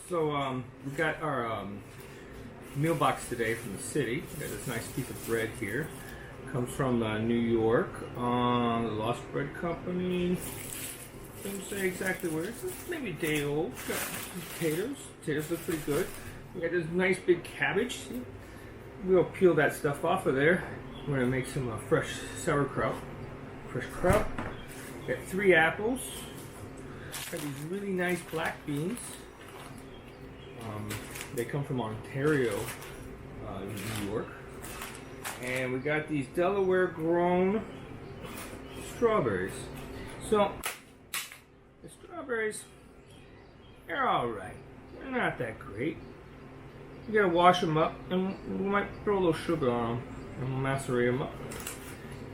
So we got our meal box today from the city. We got this nice piece of bread here. Comes from New York, the Lost Bread Company. Doesn't say exactly where. It's maybe a day old. Got some potatoes. Potatoes look pretty good. We got this nice big cabbage. See? We'll peel that stuff off of there. We're gonna make some fresh sauerkraut. Fresh kraut. Got 3 apples. Got these really nice black beans. They come from Ontario, New York. And we got these Delaware grown strawberries. So, the strawberries, they're alright. They're not that great. You gotta wash them up, and we might throw a little sugar on them, and we'll macerate them up.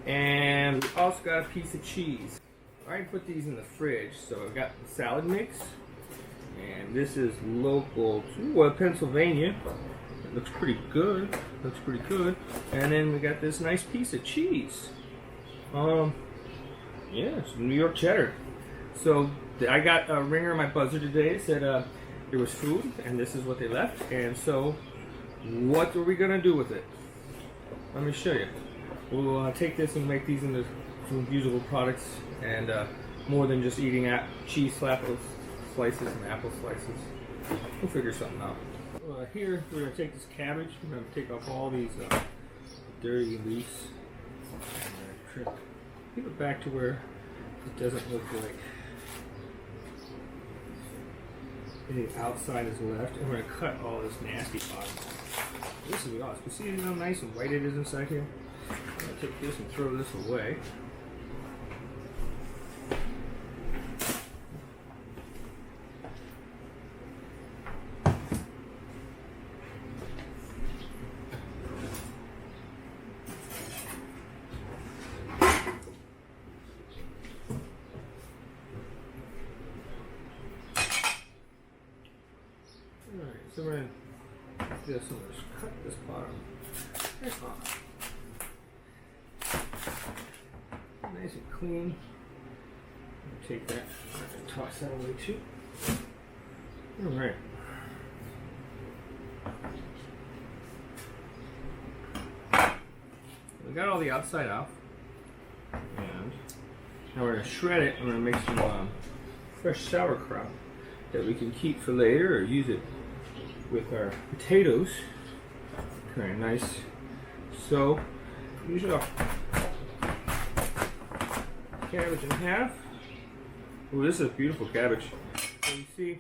And we also got a piece of cheese. I put these in the fridge, so I've got the salad mix. And this is local to Pennsylvania. It looks pretty good. Looks pretty good. And then we got this nice piece of cheese. Yeah, it's New York cheddar. So I got a ringer on my buzzer today. It said there was food, and this is what they left. And so, what are we gonna do with it? Let me show you. We'll take this and make these into some usable products, and more than just eating cheese slices and apple slices. We'll figure something out. Here we're going to take this cabbage. We're going to take off all these dirty leaves. And keep it back to where it doesn't look like any outside is left. And we're going to cut all this nasty bottom off. This is awesome. You see how nice and white it is inside here? I'm going to take this and throw this away. Alright, so we're going to take this and just cut this bottom off. Nice and clean. Take that and toss that away too. Alright. We got all the outside off. And now we're going to shred it. We're going to make some fresh sauerkraut that we can keep for later or use it with our potatoes. Very nice. So, usually I'll cabbage in half. Ooh, this is a beautiful cabbage. So you see,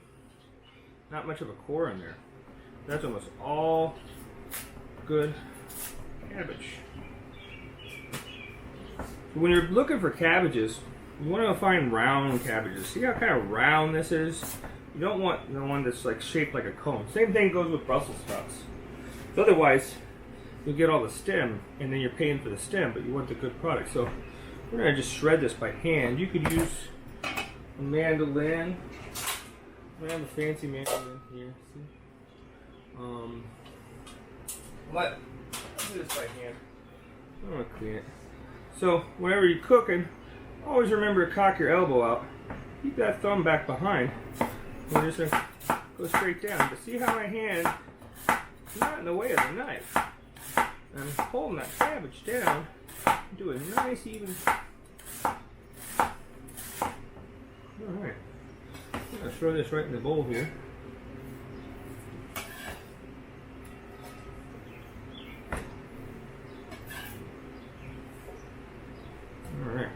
not much of a core in there. That's almost all good cabbage. So when you're looking for cabbages, you want to find round cabbages. See how kind of round this is? You don't want the one that's like shaped like a cone. Same thing goes with Brussels sprouts. So otherwise, you'll get all the stem, and then you're paying for the stem, but you want the good product. So we're going to just shred this by hand. You could use a mandolin. I have a fancy mandolin here. See? But do this by hand. I want to clean it. So whenever you're cooking, always remember to cock your elbow out. Keep that thumb back behind. We're just going to go straight down. But see how my hand is not in the way of the knife. I'm holding that cabbage down. Do a nice even. Alright. I'm going to throw this right in the bowl here. Alright.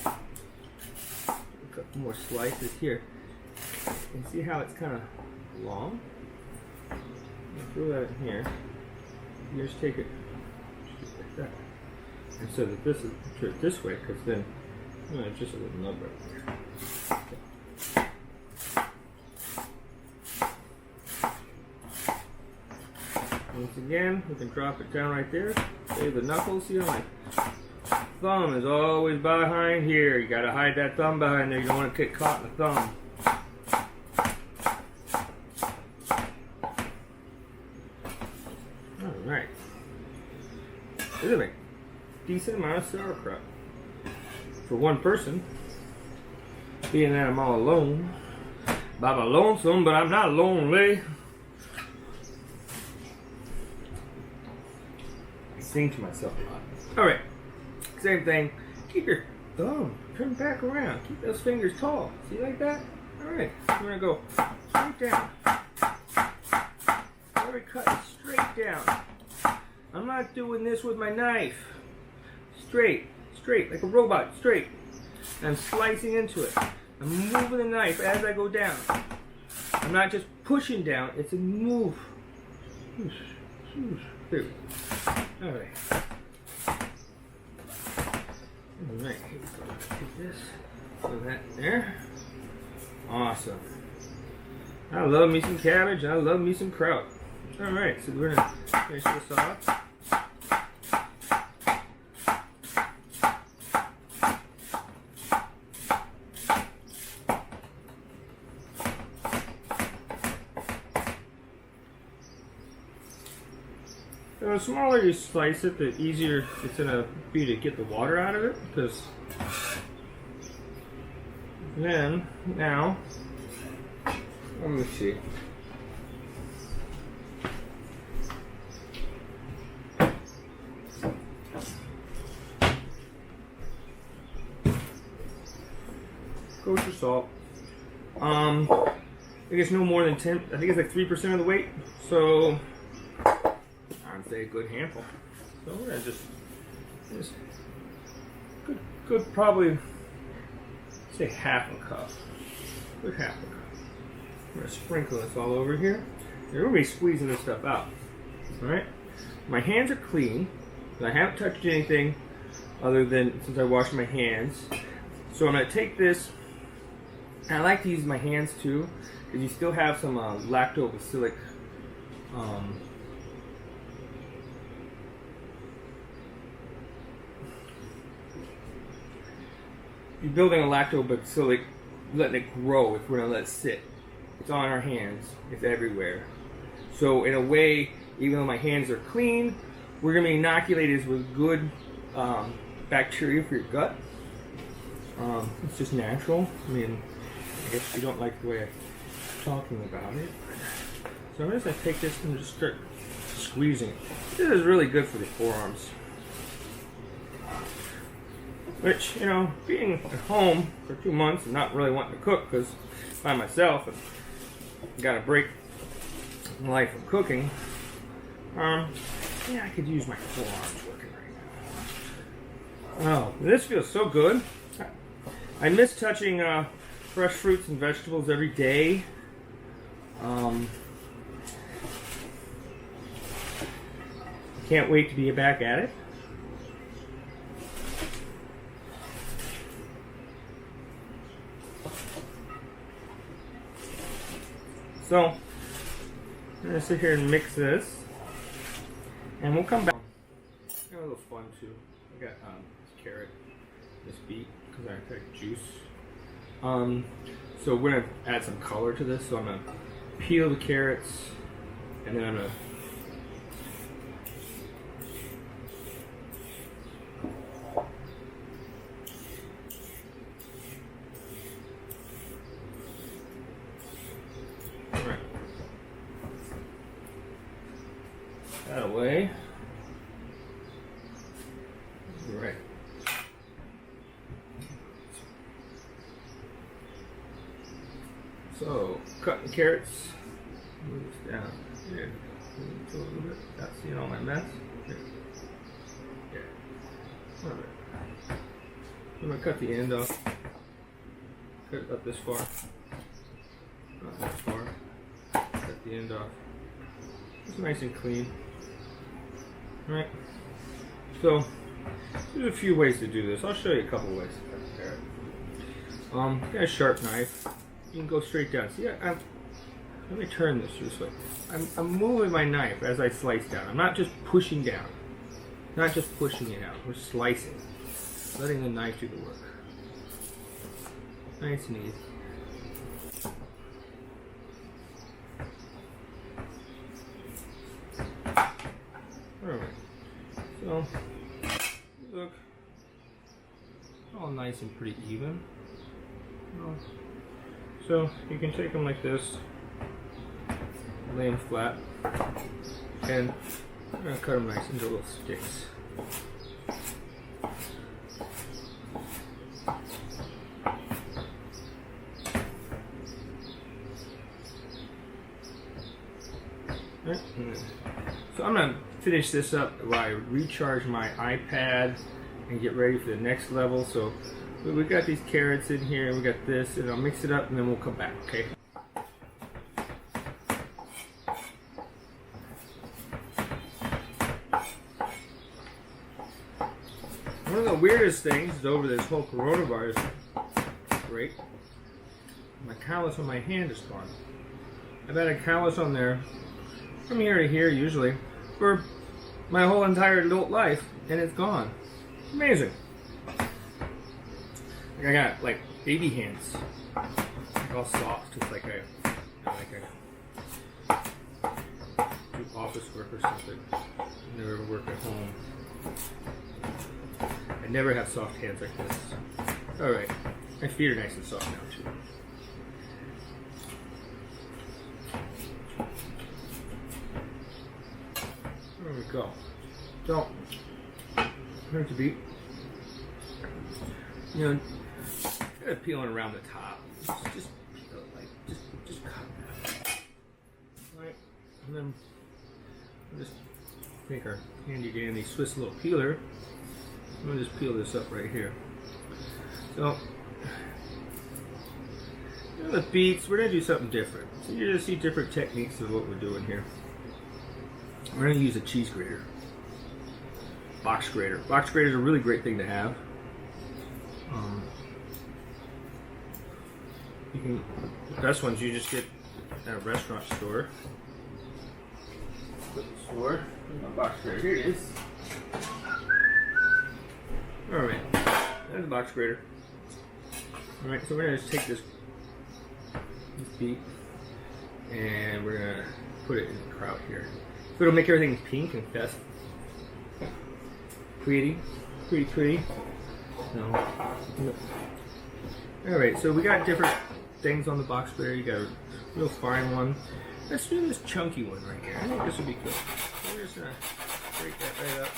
A couple more slices here. And see how it's kind of long? Throw that in here. You just take it like that. And so that this is it this way, because then just a little nub right there. Once again, we can drop it down right there. Save the knuckles. See how my thumb is always behind here. You gotta hide that thumb behind there. You don't want to get caught in the thumb. Alright. This is a decent amount of sauerkraut. For one person, being that I'm all alone, Baba lonesome, but I'm not lonely. I sing to myself a lot. Alright, same thing. Keep your thumb turned back around. Keep those fingers tall. See, like that? Alright, I'm going to go straight down. Every cut is straight down. I'm not doing this with my knife. Straight, straight, like a robot, straight. I'm slicing into it. I'm moving the knife as I go down. I'm not just pushing down, it's a move. There we go. Alright. Alright, here we go. Take this. Put that there. Awesome. I love me some cabbage. I love me some kraut. Alright, so we're going to finish this off. So the smaller you slice it, the easier it's going to be to get the water out of it. Because then, now, let me see. Kosher salt. I think it's no more than 10. I think it's like 3% of the weight. So I'd say a good handful. So we're gonna just good probably say half a cup. Good half a cup. I'm gonna sprinkle this all over here. You're gonna be squeezing this stuff out. All right. My hands are clean. I haven't touched anything other than since I washed my hands. So I'm gonna take this. And I like to use my hands too, because you still have some lactobacillic you're building a lactobacillic, letting it grow if we're going to let it sit. It's on our hands. It's everywhere. So in a way, even though my hands are clean, we're going to be inoculated with good bacteria for your gut. It's just natural. I mean, I guess you don't like the way I'm talking about it. So I'm just going to take this and just start squeezing it. This is really good for the forearms. Which, you know, being at home for 2 months and not really wanting to cook because by myself and got a break in life of cooking, yeah, I could use my forearms working right now. Oh, this feels so good. I miss touching fresh fruits and vegetables every day. Can't wait to be back at it. So, I'm going to sit here and mix this, and we'll come back. I got a little fun too. I got this carrot, this beet, because I got juice. So we're going to add some color to this, so I'm going to peel the carrots, and then I'm going to that away. Right. So, cut the carrots. Move this down. Here. Move a little bit. Not seeing all my mess. Here. Here. Alright. I'm going to cut the end off. Cut it up this far. Not that far. Cut the end off. It's nice and clean. Alright. So, there's a few ways to do this. I'll show you a couple ways to cut the carrot. Got a sharp knife. You can go straight down. See, let me turn this way. I'm moving my knife as I slice down. I'm not just pushing down. Not just pushing it out. We're slicing. Letting the knife do the work. Nice and easy. Alright. So, look. All nice and pretty even. So you can take them like this, lay them flat, and I'm going to cut them nice into little sticks. So I'm going to finish this up while I recharge my iPad and get ready for the next level. So we got these carrots in here, we got this, and I'll mix it up and then we'll come back, okay? One of the weirdest things is over this whole coronavirus break, my callus on my hand is gone. I've had a callus on there from here to here usually for my whole entire adult life, and it's gone. Amazing. Like I got like baby hands, like all soft. It's like I do office work or something. Never work at home. I never have soft hands like this. All right, my feet are nice and soft now too. There we go. So, hard to beat. You know, kind of peeling around the top. Just peel it like, just cut that. Alright, and then we'll just take our handy dandy Swiss little peeler. I'm gonna just peel this up right here. So, you know, the beets, we're gonna do something different. So you're gonna see different techniques of what we're doing here. We're going to use a cheese grater, box grater. Box grater is a really great thing to have. The best ones you just get at a restaurant store. My box grater, here it is. Alright, there's the box grater. Alright, so we're going to just take this beet and we're going to put it in the kraut here. So it'll make everything pink and festive. Pretty. No. Alright, so we got different things on the box grater. You got a real fine one. Let's do this chunky one right here. I think this would be good. We're just gonna break that right up.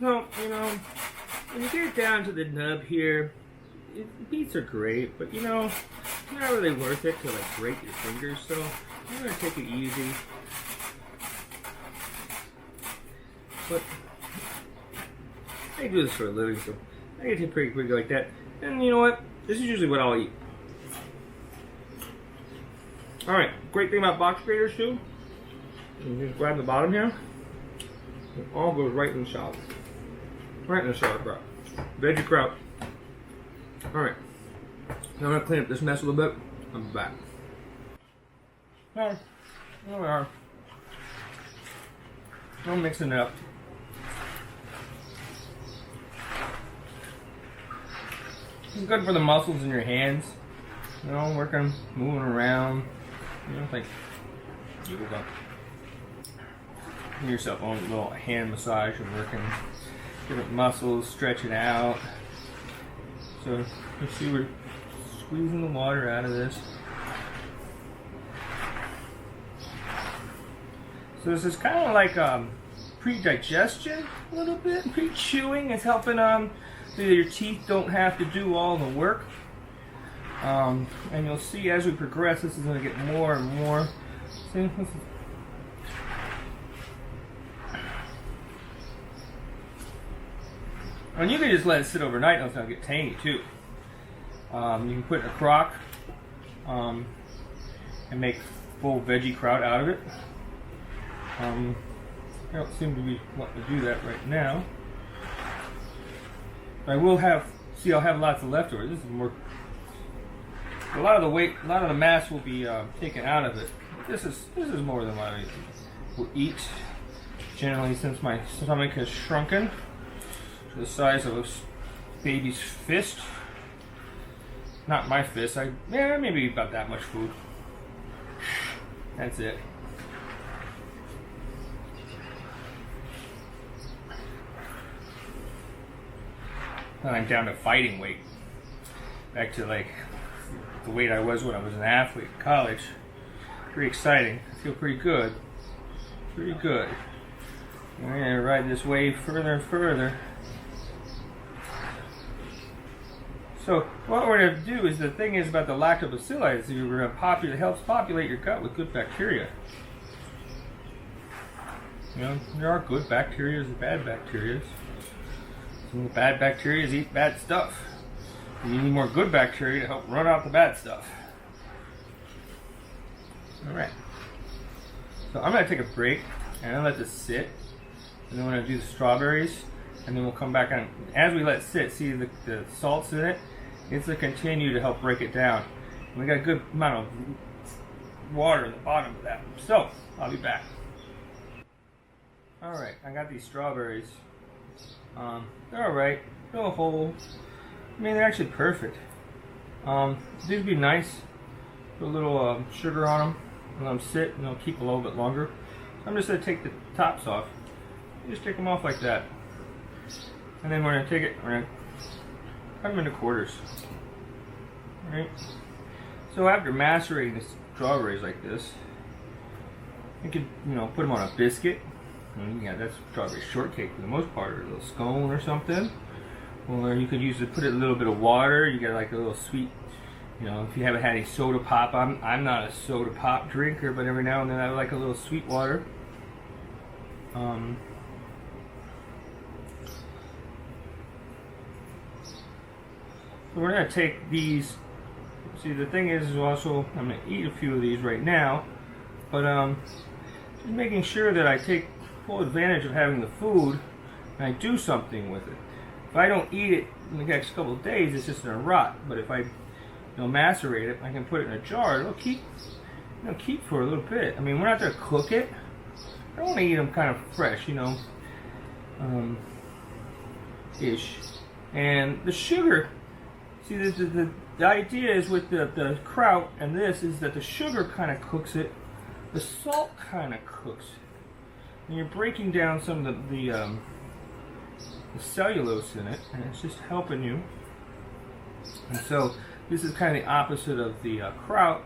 So, you know, when you get it down to the nub here, beets are great, but you know, it's not really worth it to like break your fingers, so I'm going to take it easy. But I do this for a living, so I get it pretty quick like that. And you know what? This is usually what I'll eat. Alright, great thing about box graters too, you just grab the bottom here, it all goes right in the salad. Right in the sauerkraut. Veggie kraut. Alright. Now I'm going to clean up this mess a little bit. I'm back. Well, here we are. I'm mixing it up. It's good for the muscles in your hands. You know, working, moving around. You know, like yoga. Give yourself a little hand massage and working different muscles, stretching out. So you see we're squeezing the water out of this. So this is kind of like pre-digestion a little bit. Pre-chewing is helping so that your teeth don't have to do all the work. And you'll see as we progress, this is going to get more and more. See, this is, and you can just let it sit overnight and it's going to get tangy too. You can put it in a crock and make full veggie kraut out of it. I don't seem to be wanting to do that right now. I will have, see, I'll have lots of leftovers. This is more, a lot of the weight, a lot of the mass will be taken out of it This is more than what I will eat. Generally, since my stomach has shrunken to the size of a baby's fist. Not my fist. Maybe about that much food. That's it. And I'm down to fighting weight. Back to like the weight I was when I was an athlete in college. Pretty exciting. I feel pretty good. Pretty good. I'm gonna ride this wave further and further. So what we're going to do is, the thing is about the lactobacilli is you're going to it helps populate your gut with good bacteria. You know, there are good bacteria and bad bacteria. Some of the bad bacteria eat bad stuff. You need more good bacteria to help run out the bad stuff. Alright. So I'm going to take a break and I'll let this sit. And then we're going to do the strawberries. And then we'll come back on. As we let it sit, see the salts in it? It's to continue to help break it down. And we got a good amount of water in the bottom of that. So, I'll be back. Alright, I got these strawberries. They're alright. They're whole. I mean, they're actually perfect. These would be nice. Put a little sugar on them. And let them sit and they'll keep a little bit longer. So I'm just going to take the tops off. Just take them off like that. And then we're going to take it, we're going to cut them into quarters. Alright? So after macerating the strawberries like this, you can, put them on a biscuit. And yeah, that's strawberry shortcake for the most part, or a little scone or something. Or you could put it in a little bit of water. You get like a little sweet, if you haven't had any soda pop. I'm not a soda pop drinker, but every now and then I like a little sweet water. So we're going to take these. See, the thing is also, I'm going to eat a few of these right now, but just making sure that I take full advantage of having the food and I do something with it. If I don't eat it in the next couple of days, it's just going to rot. But if I macerate it, I can put it in a jar. It'll keep for a little bit. I mean, we're not going to cook it. I want to eat them kind of fresh, ish. And the sugar. See, the idea is with the kraut and this is that the sugar kind of cooks it, the salt kind of cooks it, and you're breaking down some of the cellulose in it, and it's just helping you. And so this is kind of the opposite of the kraut,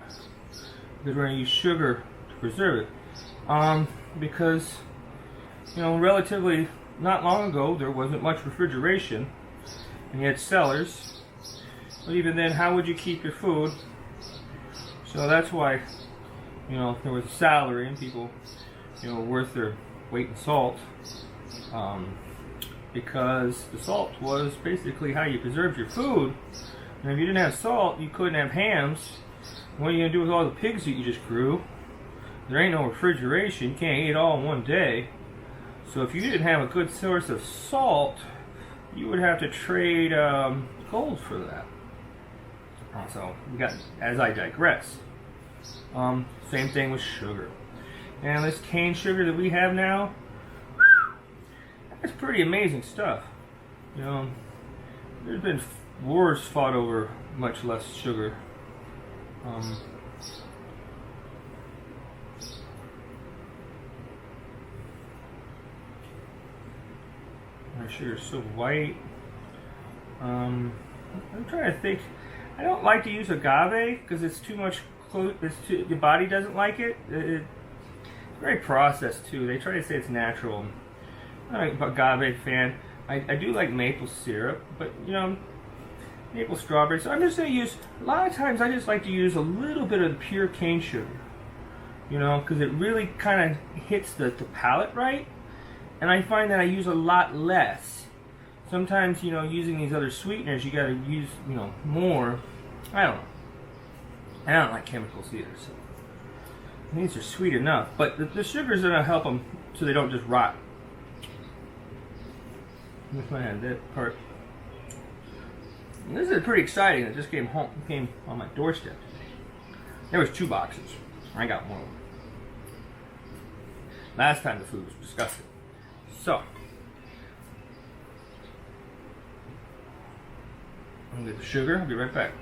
because we're going to use sugar to preserve it. Because relatively not long ago there wasn't much refrigeration, and you had cellars. But even then, how would you keep your food? So that's why, if there was a salary and people, were worth their weight in salt, because the salt was basically how you preserved your food. And if you didn't have salt, you couldn't have hams. What are you going to do with all the pigs that you just grew? There ain't no refrigeration. You can't eat it all in one day. So if you didn't have a good source of salt, you would have to trade gold for that. So we got, as I digress, same thing with sugar. And this cane sugar that we have now, that's pretty amazing stuff. There's been wars fought over much less sugar. My sugar's so white. I'm trying to think. I don't like to use agave because it's too much. The body doesn't like it. It's very processed too. They try to say it's natural. I'm not an agave fan. I do like maple syrup, but maple strawberry. So I'm just going to use. A lot of times I just like to use a little bit of pure cane sugar. Because it really kind of hits the palate right, and I find that I use a lot less. Sometimes, using these other sweeteners, you got to use, more. I don't know. I don't like chemicals either, so these are sweet enough. But the sugar's going to help them so they don't just rot. If I had that part. And this is pretty exciting. It just came on my doorstep today. There was 2 boxes. I got one of them. Last time the food was disgusting. So, I'm gonna get the sugar. I'll be right back.